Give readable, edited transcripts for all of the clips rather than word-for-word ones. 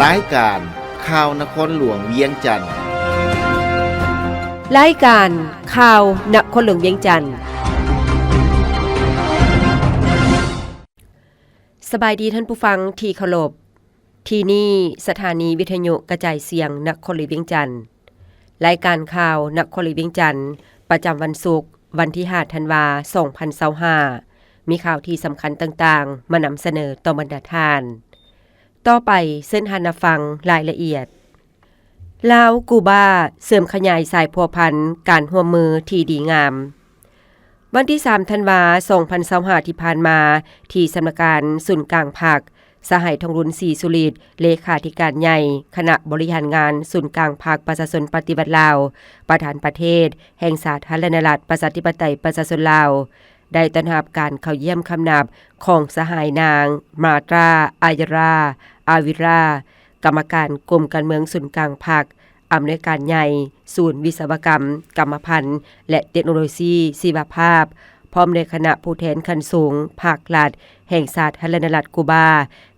รายการข่าวนครหลวงเวียงจันทน์รายการข่าวนครหลวงเวียงจันทน์สบายดีท่านผู้ฟังที่เคารพที่นี่สถานีวิทยุกระจายเสียงนครหลวงเวียงจันทน์รายการข่าวนครหลวงเวียงจันทน์ประจำวันศุกร์วันที่5ธันวาคม2025มีข่าวที่สำคัญต่างๆมานำเสนอต่อบรรดาท่านต่อไปเส้นทางฟังรายละเอียดลาวกูบาเสริมขยายสายพัวพันการร่วมมือที่ดีงามวันที่3ธันวาคม2025ที่ผ่านมาที่สำนักงานศูนย์กลางภาคสหายทองรุนศรีสุริตเลขาธิการใหญ่คณะบริหารงานศูนย์กลางภาคประชาชนปฏิบัติลาวประธานประเทศแห่งสาธารณรัฐประชาธิปไตยประชาชนลาวได้ต้อนรับการเข้าเยี่ยมคำนับของสหายนางมาตราอายราอาวิรากรรมการกรมการเมืองศูนย์กลางภาคอำนวยการใหญ่ศูนย์วิศวกรรมกรรมพันธุ์และเทคโนโลยีชีวภาพพร้อมในคณะผู้แทนขั้นสูงภาครัฐแห่งสาธารณรัฐกูบา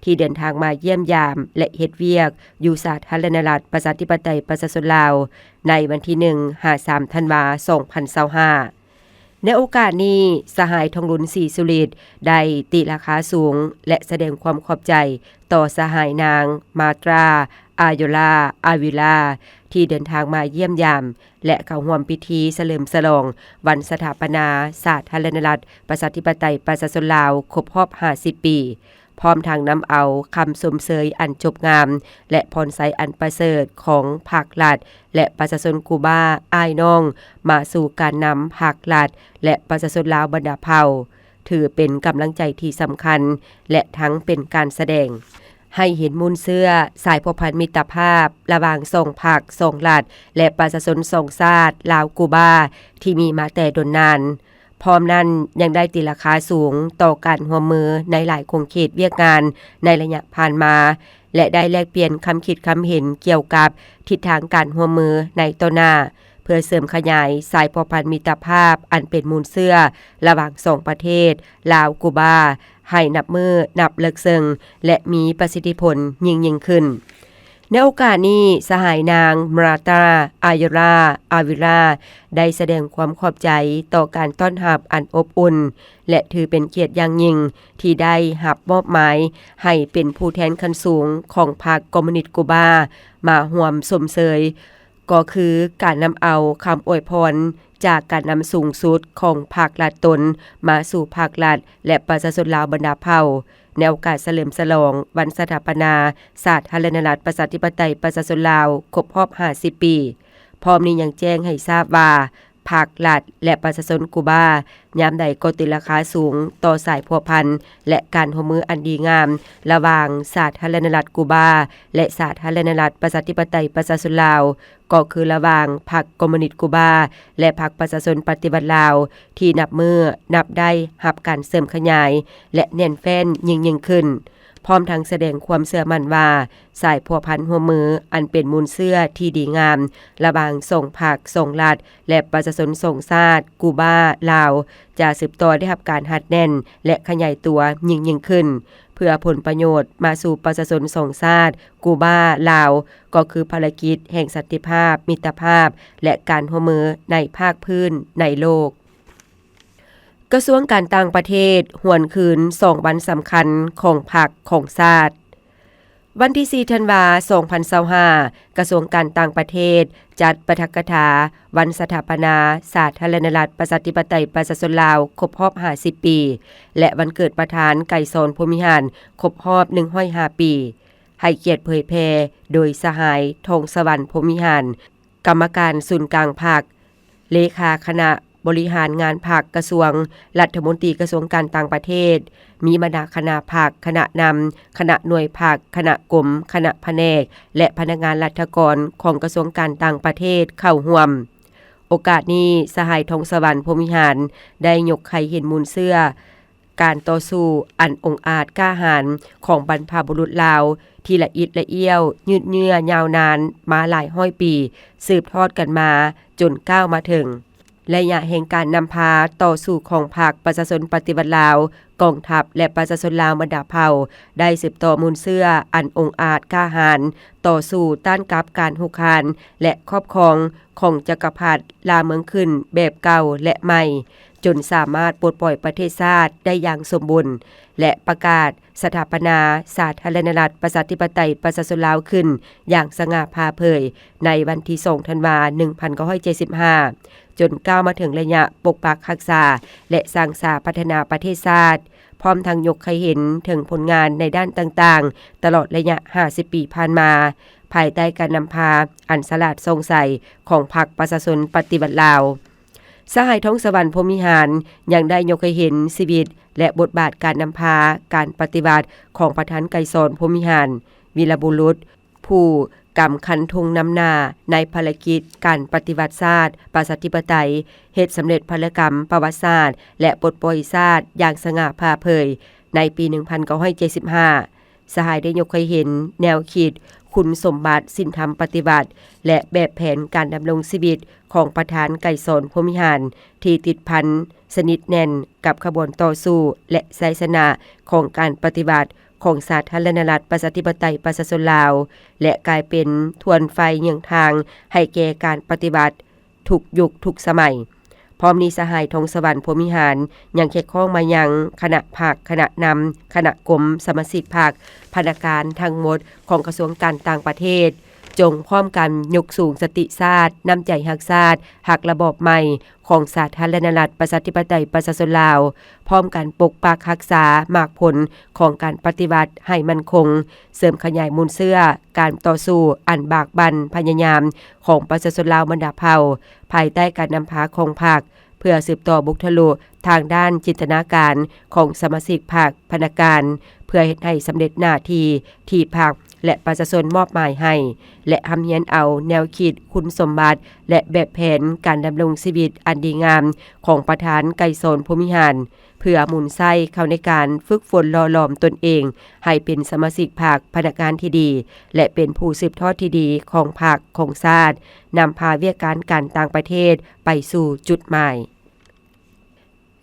ที่เดินทางมาเยี่ยมยามและเฮ็ดเวียกอยู่สาธารณรัฐประชาธิปไตยประชาชนลาวในวันที่1-3 ธันวาคม 2025ในโอกาสนี้สหายทองรุนศรีสุริตได้ติราคาสูงและแสดงความขอบใจต่อสหายนางมาตราอายลาอาวิลาที่เดินทางมาเยี่ยมยามและเข้าร่วมพิธีเฉลิมฉลองวันสถาปนาสาธารณรัฐประชาธิปไตยประชาชนลาวครบรอบ50 ปีพร้อมทางนำเอาคำสมเสยอันจบงามและพรไสอันประเสริฐของภาครัฐและประชาชนกูบาอ้ายน้องมาสู่การนำภาครัฐและประชาชนลาวบรรดาเผ่าถือเป็นกำลังใจที่สำคัญและทั้งเป็นการแสดงให้เห็นมูลเสื้อสายพัวพันมิตรภาพระหว่างสองภาคสองรัฐและประชาชนสองชาติลาวกูบาที่มีมาแต่ดนนานพร้อมนั้นยังได้ตีราคาสูงต่อการร่วมมือในหลายโครงเขตเวียกงานในระยะผ่านมาและได้แลกเปลี่ยนคำคิดคำเห็นเกี่ยวกับทิศทางการร่วมมือในต่อหน้าเพื่อเสริมขยายสายพัวพันมิตรภาพอันเป็นมูลเสื้อระหว่างสองประเทศลาวกูบาให้นับมือนับเลิกซึ่งและมีประสิทธิผลยิ่งขึ้นในโอกาสนี้สหายนางมราตาอายราอาวิราได้แสดงความขอบใจต่อการต้อนรับอันอบอุ่นและถือเป็นเกียรติอย่างยิ่งที่ได้รับมอบหมายให้เป็นผู้แทนขั้นสูงของพรรคคอมมิวนิสต์กูบามาร่วมสมเสยก็คือการนำเอาคำอวยพรจากการนำสูงสุดของภาครัฐตนมาสู่ภาครัฐและประชาชนลาวบรรดาเผ่าในโอกาสเฉลิมฉลองวันสถาปนาสาธารณรัฐประชาธิปไตยประชาชนลาวครบรอบ50 ปีพร้อมนี้ยังแจ้งให้ทราบว่าภาครัฐและประชาชนกูบายามใดก็ติดราคาสูงต่อสายพัวพันและการร่วมมืออันดีงามระหว่างสาธารณรัฐกูบาและสาธารณรัฐประชาธิปไตยประชาชนลาวก็คือระหว่างพรรคคอมมิวนิสต์กูบาและพรรคประชาชนปฏิบัติลาวที่นับได้รับการเสริมขยายและแน่นแฟ้นยิ่งขึ้นพร้อมทั้งแสดงความเชื่อมั่นว่าสายพัวพันร่วมมืออันเป็นมูลเสื้อที่ดีงามระหว่างส่งภาคส่งรัฐและประชาชนส่งชาติกูบาลาวจะสืบต่อได้รับการหัดแน่นและขยายตัวยิ่งขึ้นเพื่อผลประโยชน์มาสู่ประชาชนส่งชาติกูบาลาวก็คือภารกิจแห่งสันติภาพมิตรภาพและการร่วมมือในภาคพื้นในโลกกระทรวงการต่างประเทศหวนคืน2วันสำคัญของพรรคของชาติวันที่4ธันวาคม2025กระทรวงการต่างประเทศจัดปาฐกถาวันสถาปนาสาธารณรัฐประชาธิปไตยประชาชนลาวครบรอบ50 ปีและวันเกิดประธานไก่สอนพรหมิหารครบรอบ105 ปีให้เกียรติเผยแพร่โดยสหายทองสวรรค์พรหมิหารกรรมการศูนย์กลางภาคเลขาคณะบริหารงานภาคกระทรวงรัฐมนตรีกระทรวงการต่างประเทศมีบรรดาคณะภาคคณะนำคณะหน่วยภาคคณะกรมคณะแผนกและพนักงานราชการของกระทรวงการต่างประเทศเข้าร่วมโอกาสนี้สหายทองสวรรค์พรหมิหารได้ยกให้เห็นมูลเสื้อการต่อสู้อันองอาจกล้าหาญของบรรพบุรุษลาวที่ละอิดละเอี้ยวยืดเยื้อยาวนานมาหลายร้อยปีสืบทอดกันมาจนก้าวมาถึง ระยะแห่งการนำพาต่อสู่ของภาคประชาชนปฏิวัติลาวกองทัพและประชาชนลาวบรรดาเผ่าได้สืบต่อมูลเสื้ออันองอาจกล้าหาญต่อสู้ต้านกับการหุกคานและครอบครองของจักรพรรดิลาวเมืองขึ้นแบบเก่าและใหม่จนสามารถปลดปล่อยประเทศชาติได้อย่างสมบูรณ์และประกาศสถาปนาสาธารณรัฐประชาธิปไตยประชาชนลาวขึ้นอย่างสง่าผ่าเผยในวันที่2ธันวาคม1975จนก้าวมาถึงระยะปกปักรักษาและสร้างสาพัฒนาประเทศชาติพร้อมทั้งยกให้เห็นถึงผลงานในด้านต่างๆตลอดระยะ50ปีผ่านมาภายใต้การนำพาอันสลาดทรงใสของพรรคประชาชนปฏิวัติลาวสหายท้องสวรรค์พรหมวิหารยังได้ยกให้เห็นชีวิตและบทบาทการนำพาการปฏิบัติของประธานไกรสอนพรหมวิหารวีรบุรุษผู้กำคันธงนำหน้าในภารกิจการปฏิวัติชาติประชาธิปไตยเฮ็ดสำเร็จภารกรรมประวัติศาสตร์และปลดปล่อยชาติอย่างสง่าผ่าเผยในปี 1975 สหายได้ยกให้เห็นแนวคิดคุณสมบัติศีลธรรมปฏิบัติและแบบแผนการดำรงชีวิตของประธานไกรสอนพรหมวิหารที่ติดพันสนิทแน่นกับขบวนต่อสู้และไสยชนะของการปฏิบัติของสาธารณรัฐประชาธิปไตยประชาชนลาวและกลายเป็นทวนไฟเยืองทางให้แก่การปฏิบัติทุกยุคทุกสมัยพร้อมนี้สหายทองสวรรค์พรหมวิหารยังเกี่ยวข้องมายังคณะภาคคณะนำคณะกรมสมาชิกภาคพนักงานทั้งหมดของกระทรวงการต่างประเทศจงพร้อมกันยกสูงสติชาติน้ำใจรักชาติหักระบอบใหม่ของสาธารณรัฐประชาธิปไตยประชาชนลาวพร้อมกันปกปักรักษามากผลของการปฏิบัติให้มั่นคงเสริมขยายมูลเสื้อการต่อสู้อันบากบั่นพยายามของประชาชนลาวบรรดาเผ่าภายใต้การนำพาของภาคเพื่อสืบต่อบุคลุทางด้านจินตนาการของสมาชิกภาคพนักงานเพื่อเฮ็ดให้สำเร็จหน้าที่ภาคและประชาชนมอบหมายให้และหำเฮียนเอาแนวคิดคุณสมบัติและแบบแผนการดำรงชีวิตอันดีงามของประธานไกรสอนพรหมวิหารเพื่อหมุนไส้เข้าในการฝึกฝนหล่อหลอมตนเองให้เป็นสมาชิกภาคพนักงานที่ดีและเป็นผู้สืบทอดที่ดีของภาคของชาตินำพาเวียกการต่างประเทศไปสู่จุดหมาย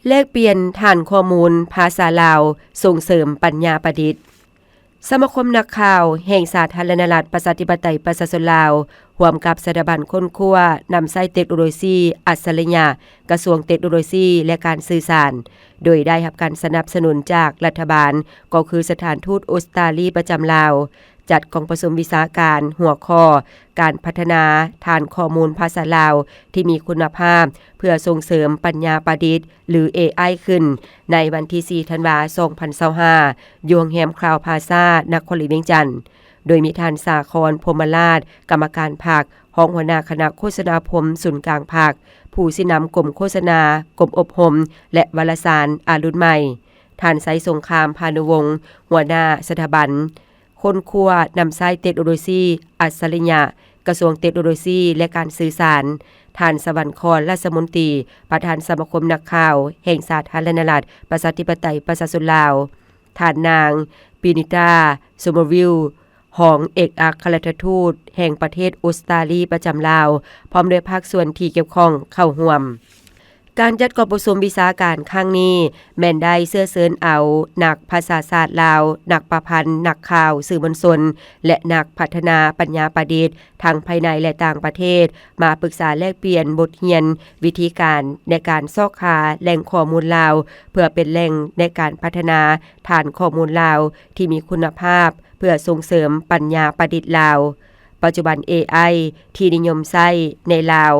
แลกเปลี่ยนฐานข้อมูลภาษาลาวส่งเสริมปัญญาประดิษฐ์สมาคมนักข่าวแห่งสาธารณรัฐประชาธิปไตยประชาชนลาวร่วมกับสถาบันค้นคว้านำใช้เทคโนโลยีอัจฉริยะกระทรวงเทคโนโลยีและการสื่อสารโดยได้รับการสนับสนุนจากรัฐบาลก็คือสถานทูตออสเตรเลียประจำลาวจัดกองประชุมวิชาการหัวข้อการพัฒนาฐานข้อมูลภาษาลาวที่มีคุณภาพเพื่อส่งเสริมปัญญาประดิษฐ์หรือ AI ขึ้นในวันที่4ธันวาคม2025อยู่โรงแรมคราวพลาซ่านครหลวงเวียงจันทน์โดยมีท่านสาครพรหมราชกรรมการภาคห้องหัวหน้าคณะโฆษณาพรมศูนย์กลางภาคผู้สินำกรมโฆษณากรมอบรมและวารสารอารุ่นใหม่ท่านไสสงครามพานุวงศ์หัวหน้าสถาบันคนครัวนำใช้เทคโนโลยีอัจฉริยะกระทรวงเทคโนโลยีและการสื่อสารท่านสวรรครราชมนตรีประธานสมาคมนักข่าวแห่งสาธารณรัฐประชาธิปไตยประชาชนลาวท่านนางปินิตาสุมวิลหองเอกอัครราชทูตแห่งประเทศออสเตรเลียประจำลาวพร้อมด้วยภาคส่วนที่เกี่ยวข้องเข้าร่วมการจัดกองประชุมวิชาการครั้งนี้แม่นได้เสื้อเสริญเอานักภาษาศาสตร์ลาวนักประพันธ์นักข่าวสื่อมวลชนและนักพัฒนาปัญญาประดิษฐ์ทั้งภายในและต่างประเทศมาปรึกษาแลกเปลี่ยนบทเรียนวิธีการในการซอกหาแหล่งข้อมูลลาวเพื่อเป็นแหล่งในการพัฒนาฐานข้อมูลลาวที่มีคุณภาพเพื่อส่งเสริมปัญญาประดิษฐ์ลาวปัจจุบัน AI ที่นิยมใช้ในลาว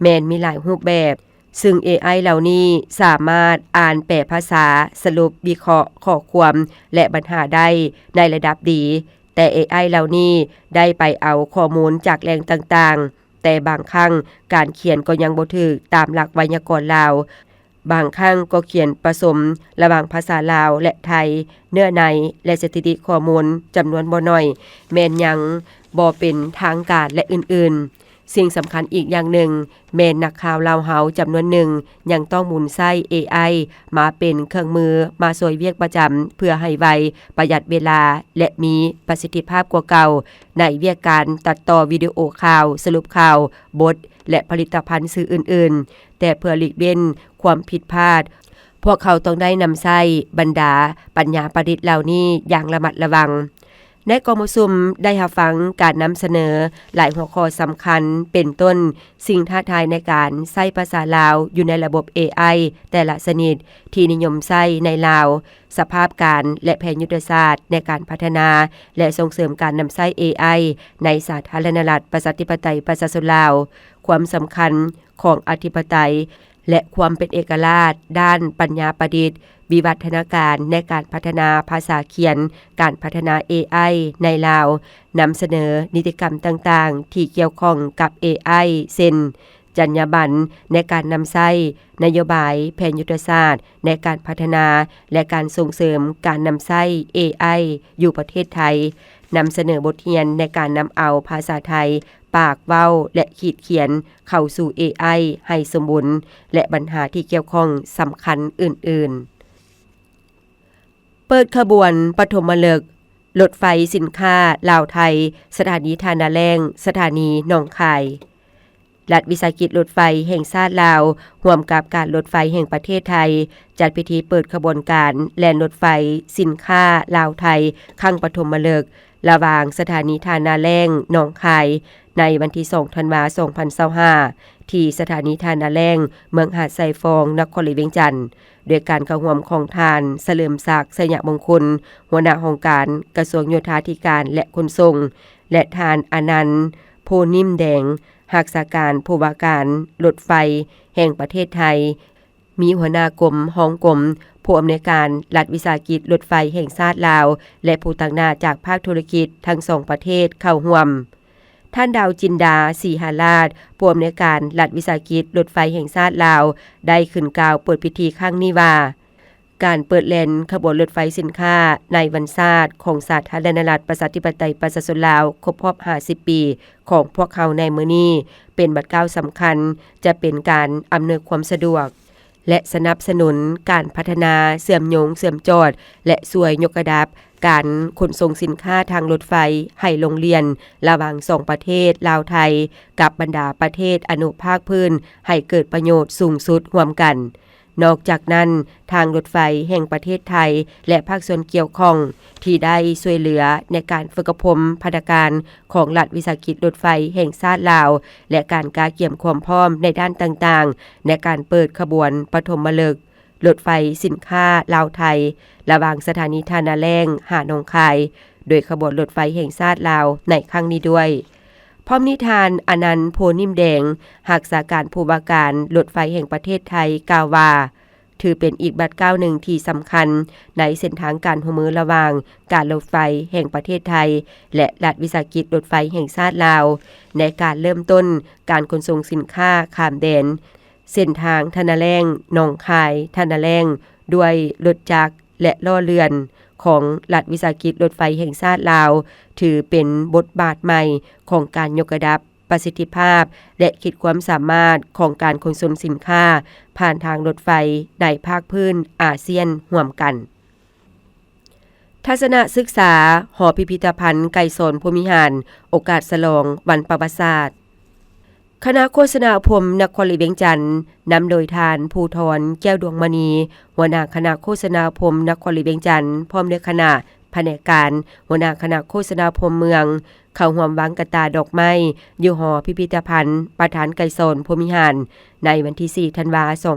แม้นมีหลายรูปแบบซึ่ง AI เหล่านี้สามารถอ่านแปลภาษาสรุปวิเคราะห์ข้อความและปัญหาได้ในระดับดีแต่ AI เหล่านี้ได้ไปเอาข้อมูลจากแหล่งต่างๆแต่บางครั้งการเขียนก็ยังบ่ถูกตามหลักไวยากรณ์ลาวบางครั้งก็เขียนผสมระหว่างภาษาลาวและไทยเนื้อในและสถิติข้อมูลจำนวนบ่น้อยแม้นยังบ่เป็นทางการและอื่นๆ สิ่งสำคัญอีกอย่างหนึ่งแม่นนักข่าวลาวเฮาจำนวนหนึ่งยังต้องหมุนใช้ AI มาเป็นเครื่องมือมาช่วยเวียกประจำเพื่อให้ไวประหยัดเวลาและมีประสิทธิภาพกว่าเก่าในเวียกการตัดต่อวิดีโอข่าวสรุปข่าวบทและผลิตภัณฑ์สื่ออื่นๆแต่เพื่อหลีกเว้นความผิดพลาดพวกเขาต้องได้นำใช้บรรดาปัญญาประดิษฐ์เหล่านี้อย่างระมัดระวังในกองประชุมได้รับฟังการนำเสนอหลายหัวข้อสำคัญเป็นต้นสิ่งท้าทายในการใช้ภาษาลาวอยู่ในระบบ AI แต่ละชนิดที่นิยมใช้ในลาวสภาพการและแผนยุทธศาสตร์ในการพัฒนาและส่งเสริมการนำใช้ AI ในสาธารณรัฐประชาธิปไตยประชาชนลาวความสำคัญของอธิปไตยและความเป็นเอกราชด้านปัญญาประดิษฐ์วิวัฒนาการในการพัฒนาภาษาเขียนการพัฒนา AI ในลาวนำเสนอนิติกรรมต่างๆที่เกี่ยวข้องกับ AI เช่นจรรยาบรรณในการนำใช้นโยบายแผนยุทธศาสตร์ในการพัฒนาและการส่งเสริมการนำใช้ AI อยู่ประเทศไทยนำเสนอบทเรียนในการนำเอาภาษาไทยปากเว้าและขีดเขียนเข้าสู่ AI ให้สมบูรณ์และปัญหาที่เกี่ยวข้องสำคัญอื่นๆเปิดขบวนปฐมฤกษ์รถไฟสินค้าลาวไทยสถานีทานาแรงสถานีหนองคายรัฐวิสาหกิจรถไฟแห่งชาติลาวร่วมกับการรถไฟแห่งประเทศไทยจัดพิธีเปิดขบวนการแล่นรถไฟสินค้าลาวไทยครั้งปฐมฤกษ์ระหว่างสถานีทานาแรงหนองคายในวันที่2ธันวาคม2025ที่สถานีทานาแรงเมืองหาดไซฟองนครหลวงเวียงจันทน์ด้วยการเข้าร่วมของทานเฉลิมศักดิ์สยมงคลหัวหน้าองค์การกระทรวงโยธาธิการและขนส่งและทานอนันต์โพนิ่มแดงรักษาการผู้ว่าการรถไฟแห่งประเทศไทยมีหัวหน้ากรมห้องกรมผู้อำนวยการรัฐวิสาหกิจรถไฟแห่งชาติลาวและผู้ต่างหน้าจากภาคธุรกิจทั้ง2ประเทศเข้าร่วมท่านดาวจินดาศรีหาราชผู้อำนวยการรัฐวิสาหกิจรถไฟแห่งชาติลาวได้ขึ้นกล่าวเปิดพิธีครั้งนี้ว่าการเปิดแล่นขบวนรถไฟสินค้าในวันชาติของสาธารณรัฐประชาธิปไตยประชาชนลาวครบรอบ50ปีของพวกเขาในมื้อนี้เป็นบัดก้าวสำคัญจะเป็นการอำนวยความสะดวกและสนับสนุนการพัฒนาเสื่อมโยงเสื่อมจอดและช่วยยกระดับการขนส่งสินค้าทางรถไฟให้ลงเรียนระหว่าง2ประเทศลาวไทยกับบรรดาประเทศอนุภาคพื้นให้เกิดประโยชน์สูงสุดร่วมกันนอกจากนั้นทางรถไฟแห่งประเทศไทยและภาคส่วนเกี่ยวข้องที่ได้ช่วยเหลือในการฝึกอบรมพนักงานของรัฐวิสาหกิจรถไฟแห่งชาติลาวและการกาเกี่ยมความพร้อมในด้านต่างๆในการเปิดขบวนปฐมฤกษ์รถไฟสินค้าลาวไทยระหว่างสถานีทานาแรงหาดหนองคายโดยขบวนรถไฟแห่งชาติลาวในครั้งนี้ด้วยพร้อมนิทานอนันต์โพนิ่มแดงรักษาการผู้ว่าการรถไฟแห่งประเทศไทยกล่าวว่าถือเป็นอีกบัดก้าวหนึ่งที่สำคัญในเส้นทางการร่วมมือระหว่างการรถไฟแห่งประเทศไทยและรัฐวิสาหกิจรถไฟแห่งชาติลาวในการเริ่มต้นการขนส่งสินค้าข้ามแดนเส้นทางทานาแรงหนองคายทานาแรงด้วยรถจักรและล้อเรือนของรัฐวิสาหกิจรถไฟแห่งชาติลาวถือเป็นบทบาทใหม่ของการยกระดับประสิทธิภาพและขีดความสามารถของการขนส่งสินค้าผ่านทางรถไฟในภาคพื้นอาเซียนร่วมกันทัศนศึกษาหอพิพิธภัณฑ์ไก่สนภูมิหารโอกาสฉลองวันประวัติศาสตร์คณะโฆษณาพรมนครหลวงเวียงจันทน์นำโดยทานภูธรแก้วดวงมณีหัวหน้าคณะโฆษณาพรมนครหลวงเวียงจันทน์พร้อมด้วยคณะแผนกการหัวหน้าคณะโฆษณาพรมเมืองเข้าร่วมวางกระตาดอกไม้อยู่หอพิพิธภัณฑ์ประธานไก่สนภูมิหารในวันที่4ธันวาคม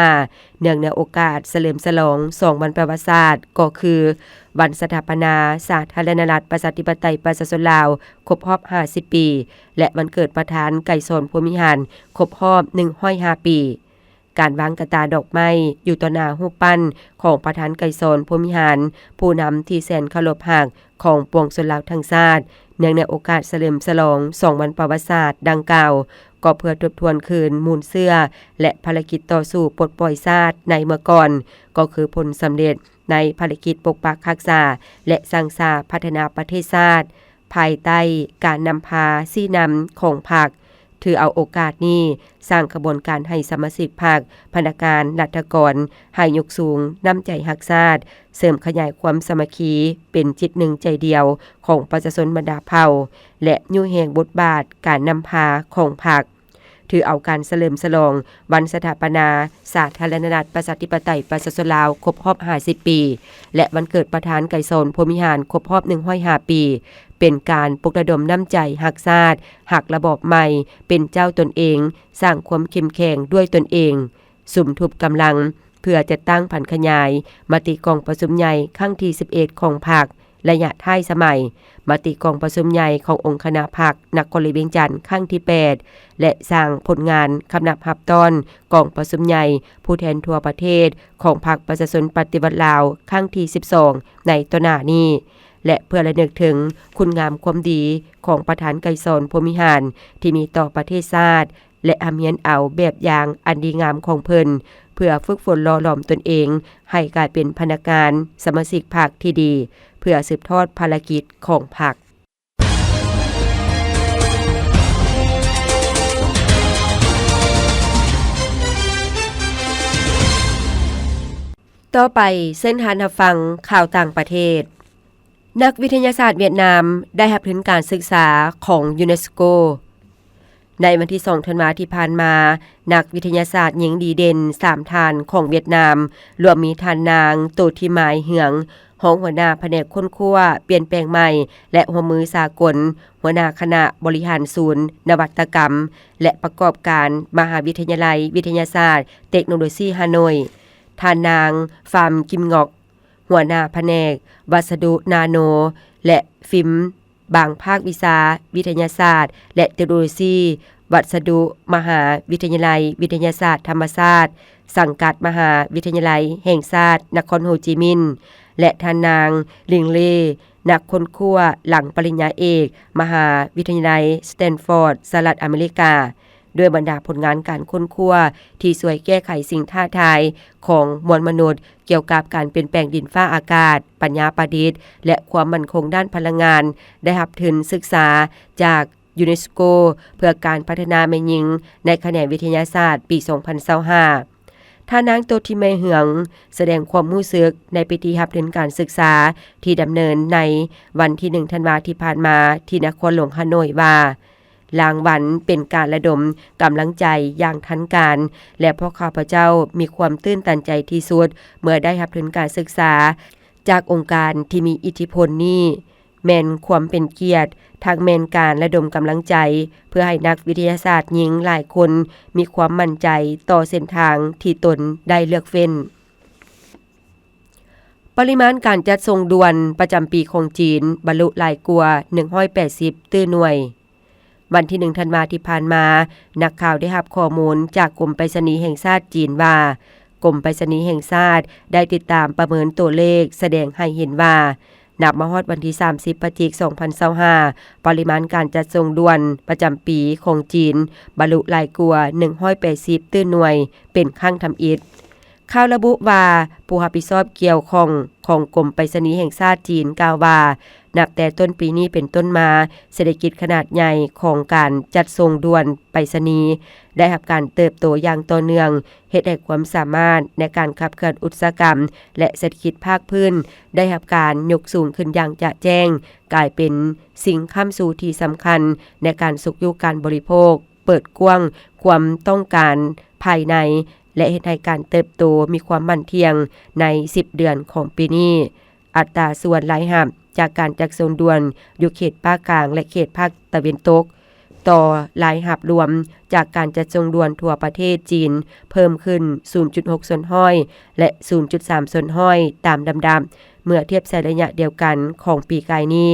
2025เนื่องในโอกาสเฉลิมฉลอง2วันประวัติศาสตร์ก็คือวันสถาปนาสาธารณรัฐประชาธิปไตยประชาชนลาวครบรอบ50ปีและวันเกิดประธานไก่สนภูมิหารครบรอบ105ปีการวางกระตาดอกไม้อยู่ต่อหน้ารูปปั้นของประธานไก่สนภูมิหารผู้นำที่แสนเคารพรักของปวงชนลาวทั้งชาติเนื่องในโอกาสเฉลิมฉลอง2วันประวัติศาสตร์ดังกล่าวก็เพื่อทบทวนคืนมูลเสื้อและภารกิจต่อสู้ปลดปล่อยชาติในเมื่อก่อนก็คือผลสำเร็จในภารกิจปกปักรักษาและสร้างสรรค์พัฒนาประเทศชาติภายใต้การนำพาชี้นำของพรรค ถือเอาโอกาสนี้สร้างกระบวนการให้สมาชิกพรรคพนักงานรัฐกรให้ยกสูงน้ำใจรักชาติเสริมขยายความสามัคคีเป็นจิตหนึ่งใจเดียวของประชาชนบรรดาเผ่าและยุแห่งบทบาทการนำพาของพรรคถือเอาการเฉลิมฉลองวันสถาปนาสาธารณรัฐประชาธิปไตยประชาชนลาวครบรอบ50 ปีและวันเกิดประธานไกรสอนพรหมิหารครบรอบ105 ปีเป็นการปลุกระดมน้ำใจรักชาติหักระบอบใหม่เป็นเจ้าตนเองสร้างความเข้มแข็งด้วยตนเองสุมทุบกำลังเพื่อจะตั้งผันขยายมติกองประชุมใหญ่ครั้งที่11ของพรรคระยะท้ายสมัยมติกองประชุมใหญ่ขององค์คณะพรรคนครหลวงเวียงจันทน์ครั้งที่8และสร้างผลงานคำนับรับตอนกองประชุมใหญ่ผู้แทนทั่วประเทศของพรรคประชาชนปฏิวัติลาวครั้งที่12ในต้นหน้านี้และเพื่อระลึกถึงคุณงามความดีของประธานไกรสอนพรหมิหารที่มีต่อประเทศชาติและอำเฮียนเอาแบบอย่างอันดีงามของเพิ่นเพื่อฝึกฝนหล่อหลอมตนเองให้กลายเป็นพนักงานสมาชิกพรรคที่ดีเพื่อสืบทอดภารกิจของพรรคต่อไปเส้นทางรับฟังข่าวต่างประเทศนักวิทยาศาสตร์เวียดนามได้รับทุนการศึกษาของยูเนสโกในวันที่2ธันวาคมที่ผ่านมานักวิทยาศาสตร์หญิงดีเด่น3ท่านของเวียดนามรวมมีท่านนางโตทิมายเหืองรองหัวหน้าแผนกค้นคว้าเปลี่ยนแปลงใหม่และหัวมือสากลหัวหน้าคณะบริหารศูนย์นวัตกรรมและประกอบการมหาวิทยาลัยวิทยาศาสตร์เทคโนโลยีฮานอยท่านนางฟามกิมงอกหัวหน้าแผนกวัสดุนาโนและฟิล์มบางภาควิชาวิทยาศาสตร์และเทคโนโลยีวัสดุมหาวิทยาลัยวิทยาศาสตร์ธรรมศาสตร์สังกัดมหาวิทยาลัยแห่งชาตินครโฮจิมินห์และท่านนางลิงเล่นักค้นคว้าหลังปริญญาเอกมหาวิทยาลัยสแตนฟอร์ดสหรัฐอเมริกาด้วยบรรดาผลงานการค้นคว้าที่ช่วยแก้ไขสิ่งท้าทายของมวลมนุษย์เกี่ยวกับการเปลี่ยนแปลงดินฟ้าอากาศปัญญาประดิษฐ์และความมั่นคงด้านพลังงานได้รับทุนศึกษาจากยูเนสโกเพื่อการพัฒนาแม่หญิงในแขนงวิทยาศาสตร์ปี 2025ท่านางโตทิเมเหืองแสดงความรู้สึกในพิธีรับทุนการศึกษาที่ดำเนินในวันที่1ธันวาคมที่ผ่านมาที่นครหลวงฮานอยว่ารางวัลเป็นการระดมกำลังใจอย่างทันการและพวกข้าพเจ้ามีความตื้นตันใจที่สุดเมื่อได้รับทุนการศึกษาจากองค์การที่มีอิทธิพลนี้แม่นความเป็นเกียรติทางแม่นการระดมกำลังใจเพื่อให้นักวิทยาศาสตร์หญิงหลายคนมีความมั่นใจต่อเส้นทางที่ตนได้เลือกเฟ้นปริมาณการจัดส่งด่วนประจำปีของจีนบรรลุหลายกว่า180ตื้อหน่วยวันที่1ธันวาคมที่ผ่านมานักข่าวได้รับข้อมูลจากกรมไปรษณีย์แห่งชาติจีนว่ากรมไปรษณีย์แห่งชาติได้ติดตามประเมินตัวเลขแสดงให้เห็นว่านับมาฮอดวันที่30พฤศจิกายน2025ปริมาณการจัดส่งด่วนประจำปีของจีนบรรลุหลายกว่า180ตื้อหน่วยเป็นครั้งทำอิฐข่าวระบุว่าผู้รับผิดชอบเกี่ยวข้องของกรมไปรษณีย์แห่งชาติจีนกล่าวว่านับแต่ต้นปีนี้เป็นต้นมาเศรษฐกิจขนาดใหญ่ของการจัดส่งด่วนไปรษณีย์ได้รับการเติบโตอย่างต่อเนื่องเฮ็ดให้ความสามารถในการขับเคลื่อนอุตสาหกรรมและเศรษฐกิจภาคพื้นได้รับการยกสูงขึ้นอย่างจะแจ้งกลายเป็นสิ่งค้ำสู่ที่สำคัญในการสุขอยู่การบริโภคเปิดกว้างความต้องการภายในและเฮ็ดให้การเติบโตมีความมั่นเที่ยงใน10เดือนของปีนี้อัตราส่วนรายรับจากการจัดส่งด่วนอยู่เขตภาคกลางและเขตภาคตะวันตกต่อรายรับรวมจากการจัดส่งด่วนทั่วประเทศจีนเพิ่มขึ้น 0.6 ส่วนห้อยและ 0.3 ส่วนห้อยตามลำดับเมื่อเทียบใส่ระยะเดียวกันของปีกายนี้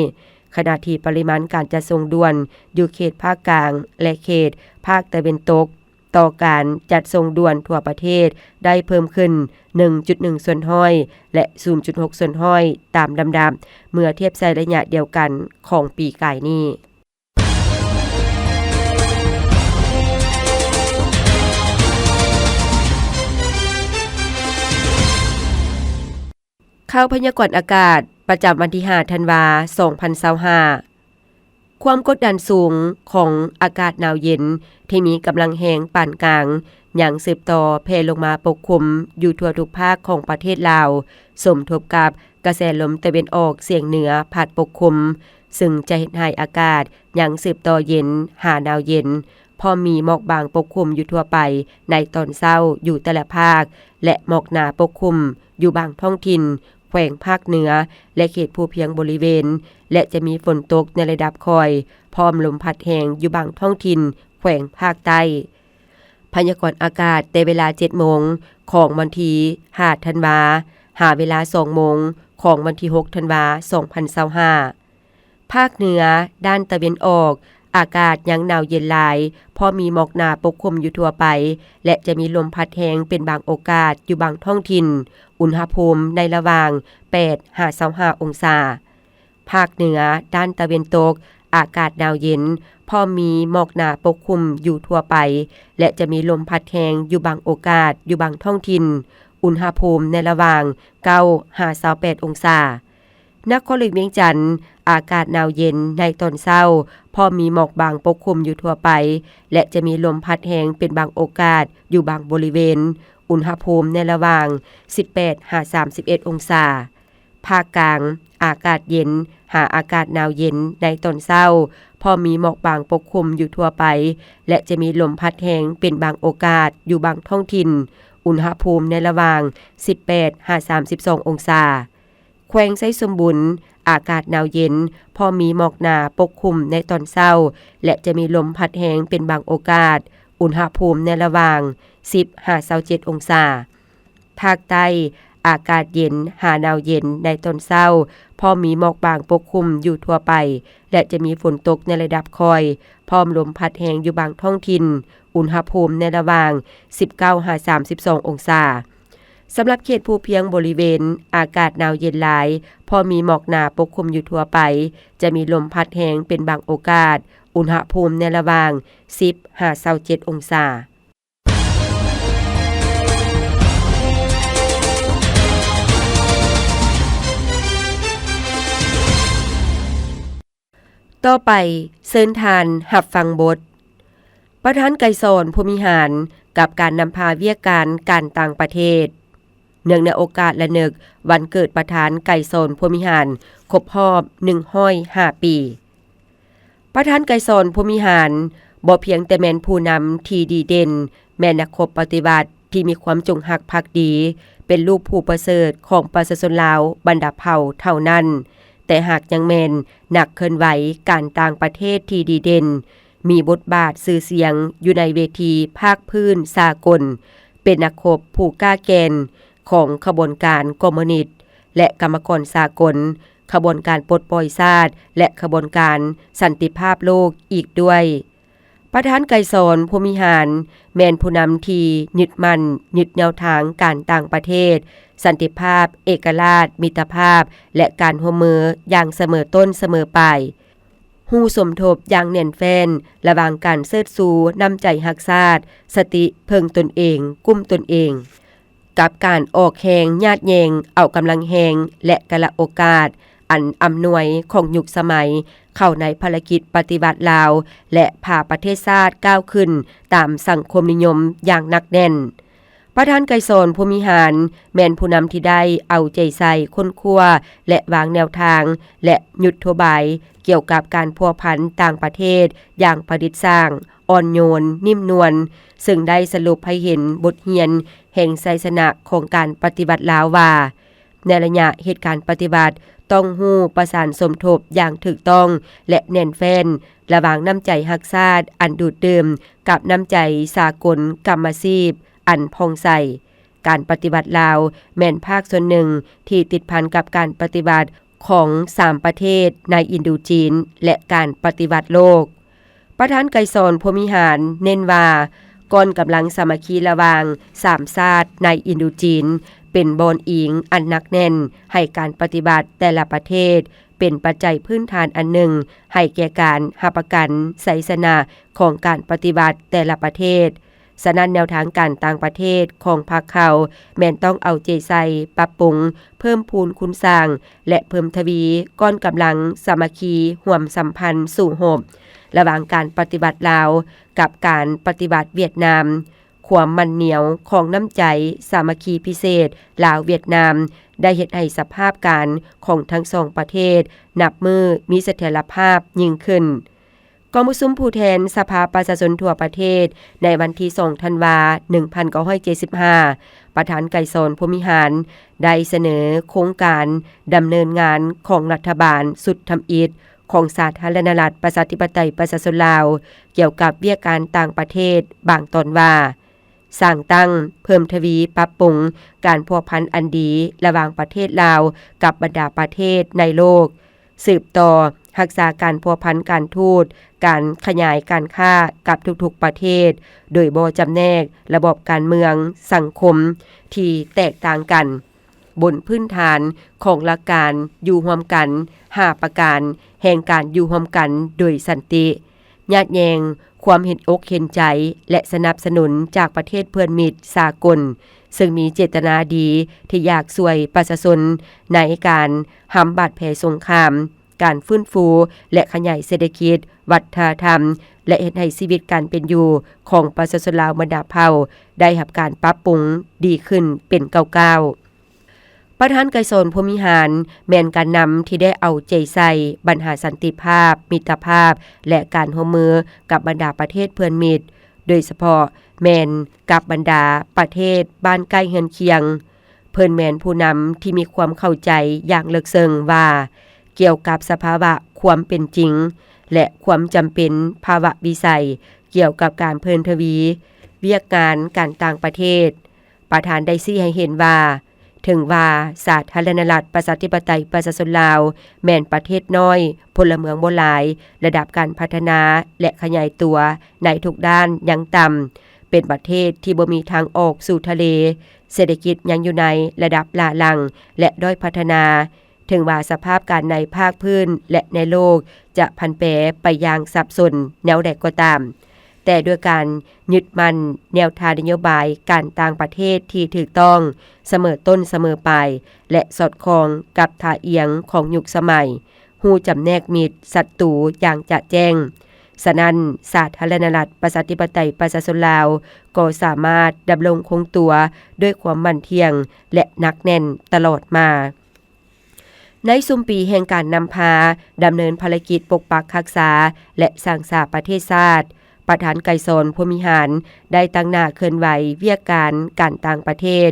ขณะที่ปริมาณการจัดส่งด่วนอยู่เขตภาคกลางและเขตภาคตะวันตกต่อการจัดส่งด่วนทั่วประเทศได้เพิ่มขึ้น 1.1 ส่วนห้อยและ 0.6 ส่วนห้อยตามลำดับเมื่อเทียบใส่ระยะเดียวกันของปีก่ายนี้ข่าวพยากรณ์อากาศประจำวันที่5ธันวาคม2025 ความกดดันสูงของอากาศหนาวเย็นที่มีกำลังแรงปานกลางยังสืบต่อแผ่ลงมาปกคลุมอยู่ทั่วทุกภาคของประเทศลาวสมทบกับกระแสลมตะวันออกเฉียงเหนือพัดปกคลุมซึ่งจะเฮ็ดให้อากาศยังสืบต่อเย็นหาหนาวเย็นพอมีหมอกบางปกคลุมอยู่ทั่วไปในตอนเช้าอยู่แต่ละภาคและหมอกหนาปกคลุมอยู่บางท้องถิ่นแขวงภาคเหนือและเขตภูเพียงบริเวณและจะมีฝนตกในระดับคอยพร้อมลมพัดแรงอยู่บางท้องถิ่นแขวงภาคใต้พยากรณ์อากาศในเวลา 7 โมงของวันที่5ธันวาหาเวลา 2 โมงของวันที่6ธันวา2025ภาคเหนือด้านตะวันออกอากาศยังหนาวเย็นหลายพอมีหมอกหนาปกคลุมอยู่ทั่วไปและจะมีลมพัดแรงเป็นบางโอกาสอยู่บางท้องถิ่นอุณหภูมิในระหว่าง 8-25 องศาภาคเหนือด้านตะวันตกอากาศหนาวเย็นพอมีหมอกหนาปกคลุมอยู่ทั่วไปและจะมีลมพัดแรงอยู่บางโอกาสอยู่บางท้องถิ่นอุณหภูมิในระหว่าง 9-28 องศานครหลวงเวียงจันทน์อากาศหนาวเย็นในตอนเช้าพอมีหมอกบางปกคลุมอยู่ทั่วไปและจะมีลมพัดแรงเป็นบางโอกาสอยู่บางบริเวณอุณหภูมิในระหว่าง 18-31 องศาภาคกลางอากาศเย็นหาอากาศหนาวเย็นในตอนเช้าพอมีหมอกบางปกคลุมอยู่ทั่วไปและจะมีลมพัดแรงเป็นบางโอกาสอยู่บางท้องถิ่นอุณหภูมิในระหว่าง 18-32 องศาแขวงไสสมบุญอากาศหนาวเย็นพอมีหมอกหนาปกคลุมในตอนเช้าและจะมีลมพัดแรงเป็นบางโอกาสอุณหภูมิในระหว่าง 10-27 องศาภาคใต้อากาศเย็นหาหนาวเย็นในตอนเช้าพอมีหมอกบางปกคลุมอยู่ทั่วไปและจะมีฝนตกในระดับคอยพร้อมลมพัดแรงอยู่บางท้องถิ่นอุณหภูมิในระหว่าง 19-32 องศาสำหรับเขตภูเพียงบริเวณอากาศหนาวเย็นหลายพอมีหมอกหนาปกคลุมอยู่ทั่วไปจะมีลมพัดแรงเป็นบางโอกาสอุณหภูมิในระหว่าง 10-27 องศาต่อไปเชิญทานหับฟังบทประธานไกรสอนภูมิหารกับการนำพาเวียกการต่างประเทศเนื่องในโอกาสละนึกวันเกิดประธานไกรสอนภูมิหารครบรอบ105ปีประธานไกรสอนภูมิหารบ่เพียงแต่แม่นผู้นำที่ดีเด่นแม่นนักปฏิบัติที่มีความจงรักภักดีเป็นลูกผู้ประเสริฐของประชาชนลาวบรรดาเผ่าเท่านั้นแต่หากยังแม่นนักเคลื่อนไหวการต่างประเทศที่ดีเด่นมีบทบาทสื่อเสียงอยู่ในเวทีภาคพื้นสากลเป็นนักรบผู้กล้าแกนของขบวนการคอมมิวนิสต์และกรรมกรสากลขบวนการปลดปล่อยชาติและขบวนการสันติภาพโลกอีกด้วยประธานไกรสอนภูมิหารแม่นผู้นำที่ยึดมั่นยึดแนวทางการต่างประเทศสันติภาพเอกราชมิตรภาพและการร่วมมืออย่างเสมอต้นเสมอปลายฮู้สมทบอย่างแน่นแฟ้นระหว่างการเสิร์ชสู่น้ำใจรักชาติสติเพิ่งตนเองกุ้มตนเองกับการออกแรงญาติแยงเอากำลังแหงและกะละโอกาสอันอำนวยของยุคสมัยเข้าในภารกิจปฏิบัติลาวและพาประเทศชาติก้าวขึ้นตามสังคมนิยมอย่างหนักแน่นประธานไกรสอนภูมิหารแม่นผู้นำที่ได้เอาใจใส่ค้นคว้าและวางแนวทางและยุทธบายเกี่ยวกับการพัวพันต่างประเทศอย่างประดิษฐ์สร้างอ่อนโยนนิ่มนวลซึ่งได้สรุปให้เห็นบทเรียนแห่งไสยชนะของการปฏิบัติลาวว่าในระยะเหตุการณ์ปฏิบัติต้องฮู้ประสานสมทบอย่างถูกต้องและแน่นแฟ้นระหว่างน้ำใจรักชาติอันดูดดื่มกับน้ำใจสากลกรรมอาชีพอันพองใสการปฏิบัติลาวแม่นภาคส่วนหนึ่งที่ติดพันกับการปฏิบัติของ3ประเทศในอินโดจีนและการปฏิบัติโลกประธานไกรสอนภูมิหารเน้นว่าก่อนกำลังสามัคคีระหว่าง3ชาติในอินโดจีนเป็นบอนอิงอันหนักแน่นให้การปฏิบัติแต่ละประเทศเป็นปัจจัยพื้นฐานอันหนึ่งให้แก่การรับประกันไสยชนะของการปฏิบัติแต่ละประเทศ ฉะนั้นแนวทางการต่างประเทศของพรรคเขาแม่นต้องเอาใจใส่ปรับปรุงเพิ่มพูนคุณสร้างและเพิ่มทวีก้อนกำลังสามัคคีร่วมสัมพันธ์สู่โหบระหว่างการปฏิบัติลาวกับการปฏิบัติเวียดนามความมันเหนียวของน้ำใจสามัคคีพิเศษลาวเวียดนามได้เฮ็ดให้สภาพการของทั้งสองประเทศนับมือมีเสถียรภาพยิ่งขึ้นกองประชุมผู้แทนสภาประชาชนทั่วประเทศในวันที่2ธันวาคม1975ประธานไกรสอนพรหมิหารได้เสนอโครงการดำเนินงานของรัฐบาลสุดทำอิฐของสาธารณรัฐประชาธิปไตยประชาชนลาวเกี่ยวกับเวียกการต่างประเทศบางตอนว่าสร้างตั้งเพิ่มทวีปรับปรุงการพัวพันอันดีระหว่างประเทศลาวกับบรรดาประเทศในโลกสืบต่อรักษาการพัวพันการทูตการขยายการค้ากับทุกๆประเทศโดยบ่จำแนกระบบการเมืองสังคมที่แตกต่างกันบนพื้นฐานของหลักการอยู่ร่วมกัน5ประการแห่งการอยู่ร่วมกันโดยสันติญาติแยงความเห็นอกเห็นใจและสนับสนุนจากประเทศเพื่อนมิตรสากลซึ่งมีเจตนาดีที่อยากช่วยประชาชนในการหำบาดแผลสงครามการฟื้นฟูและขยายเศรษฐกิจวัฒนธรรมและเฮ็ดให้ชีวิตการเป็นอยู่ของประชาชนลาวบรรดาเผ่าได้รับการปรับปรุงดีขึ้นเป็นก้าวๆประธานไกรสอนพรหมิหารแม่นการนำที่ได้เอาใจใส่ปัญหาสันติภาพมิตรภาพและการร่วมมือกับบรรดาประเทศเพื่อนมิตรโดยเฉพาะแม่นกับบรรดาประเทศบ้านใกล้เฮือนเคียงเพิ่นแม่นผู้นำที่มีความเข้าใจอย่างลึกซึ้งว่าเกี่ยวกับสภาวะความเป็นจริงและความจำเป็นภาวะวิสัยเกี่ยวกับการเพิ่มทวีเวียกงานการต่างประเทศประธานได้ชี้ให้เห็นว่าถึงว่าสาธารณรัฐประชาธิปไตยประชาชนลาวแม่นประเทศน้อยพลเมืองบ่หลายระดับการพัฒนาและขยายตัวในทุกด้านยังต่ำเป็นประเทศที่บ่มีทางออกสู่ทะเลเศรษฐกิจยังอยู่ในระดับล้าหลังและด้อยพัฒนาถึงว่าสภาพการในภาคพื้นและในโลกจะพันแปรไปอย่างสับสนแนวใดก็ตามแต่ด้วยการยึดมั่นแนวทางนโยบายการต่างประเทศที่ถูกต้องเสมอต้นเสมอปลายและสอดคล้องกับท่าเอียงของยุคสมัยฮู้จำแนกมิตรศัตรูอย่างจะแจ้งฉะนั้นสาธารณรัฐประชาธิปไตยประชาชนลาวก็สามารถดำรงคงตัวด้วยความมั่นเที่ยงและหนักแน่นตลอดมาในซุมปีแห่งการนำพาดำเนินภารกิจปกปักรักษาและสร้างสาประเทศชาติประธานไกรสอนพรหมิหารได้ตั้งหน้าเคลื่อนไหวเวียกการต่างประเทศ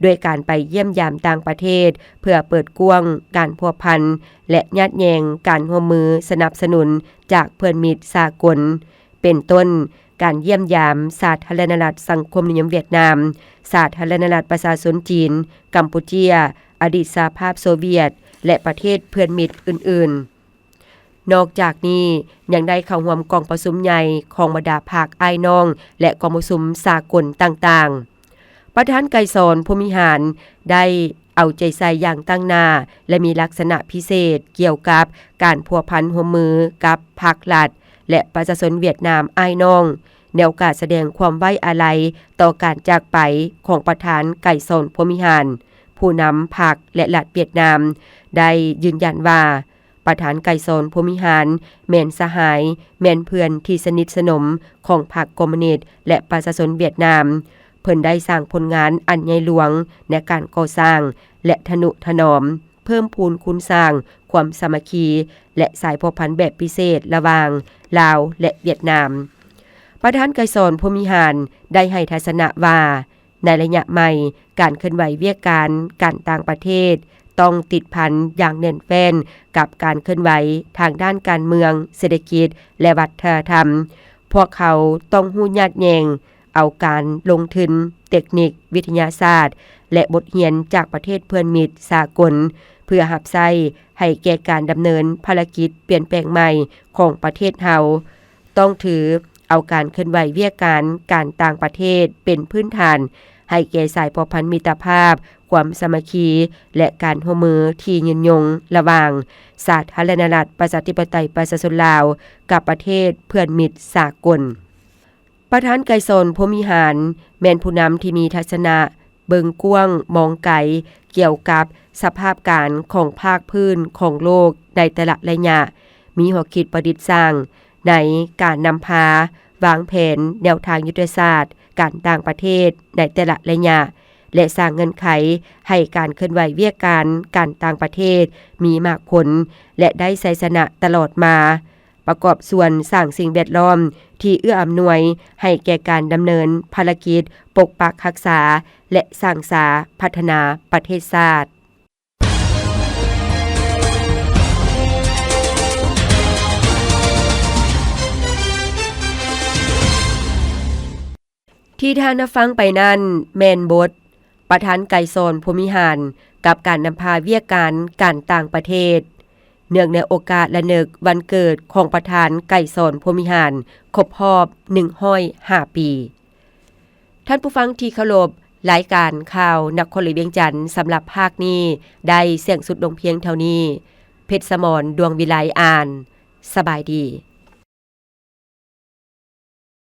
ด้วยการไปเยี่ยมยามต่างประเทศเพื่อเปิดกว้างการพัวพันและญาติแยงการร่วมมือสนับสนุนจากเพื่อนมิตรสากลเป็นต้นการเยี่ยมยามสาธารณรัฐสังคมนิยมเวียดนามสาธารณรัฐประชาชนจีนกัมพูเชียอดีตสหภาพโซเวียตและประเทศเพื่อนมิตรอื่นๆนอกจากนี้ยังได้เข้าร่วมกองประชุมใหญ่ของบรรดาภาคอ้ายน้องและกองประชุมสากลต่างๆประธานไกรสอนพรหมิหารได้เอาใจใส่อย่างตั้งหน้าและมีลักษณะพิเศษเกี่ยวกับการพัวพันร่วมมือกับภาครัฐและประชาชนเวียดนามอ้ายน้องในโอกาสแสดงความไว้อาลัยต่อการจากไปของประธานไกรสอนพรหมิหารผู้นำพรรคและรัฐเวียดนามได้ยืนยันว่าประธานไกรสอนพรหมิหารแม่นสหายแม่นเพื่อนที่สนิทสนมของพรรคคอมมิวนิสต์และประชาชนเวียดนามเพิ่นได้สร้างผลงานอันใหญ่หลวงในการก่อสร้างและทนุถนอมเพิ่มพูนคุณสร้างความสามัคคีและสายพัวพันแบบพิเศษระหว่างลาวและเวียดนามประธานไกรสอนพรหมิหารได้ให้ทัศนะว่าในระยะใหม่การเคลื่อนไหวเวียกการต่างประเทศต้องติดพันอย่างแน่นแฟ้นกับการเคลื่อนไหวทางด้านการเมืองเศรษฐกิจและวัฒนธรรมพวกเขาต้องฮู้ญาติแยงเอาการลงทุนเทคนิควิทยาศาสตร์และบทเรียนจากประเทศเพื่อนมิตรสากลเพื่อรับใช้ให้แก่การดำเนินภารกิจเปลี่ยนแปลงใหม่ของประเทศเฮาต้องถือเอาการเคลื่อนไหวเวียกการต่างประเทศเป็นพื้นฐานให้แก่สายพัวพันมิตรภาพความสามัคคีและการร่วมมือที่ยืนยงระหว่างสาธารณรัฐประชาธิปไตยประชาชนลาวกับประเทศเพื่อนมิตรสากล ประธานไกรสนพรหมิหารแม่นผู้นำที่มีทัศนะเบิงกว้างมองไกลเกี่ยวกับสภาพการของภาคพื้นของโลกในแต่ละระยะมีหัวคิดประดิษฐ์สร้างในการนำพาวางแผนแนวทางยุทธศาสตร์การต่างประเทศในแต่ละระยะและสร้างเงินไขให้การเคลื่อนไหวเวียกการต่างประเทศมีมากผลและได้ไสชนะตลอดมาประกอบส่วนสร้างสิ่งแวดล้อมที่เอื้ออำนวยให้แก่การดำเนินภารกิจปกปักรักษาและสร้างสาพัฒนาประเทศชาติที่ท่านฟังไปนั้นแมนบทประธานไกรสนพรหมิหารกับการนำพาเวียกการต่างประเทศเนื่องในโอกาสระลึกวันเกิดของประธานไกรสนพรหมิหารครบรอบ105 ปีท่านผู้ฟังที่เคารพรายการข่าวนครหลวงเวียงจันทน์สำหรับภาคนี้ได้เสี่ยงสุดลงเพียงเท่านี้เพชรสมรดวงวิไลอ่านสบายดี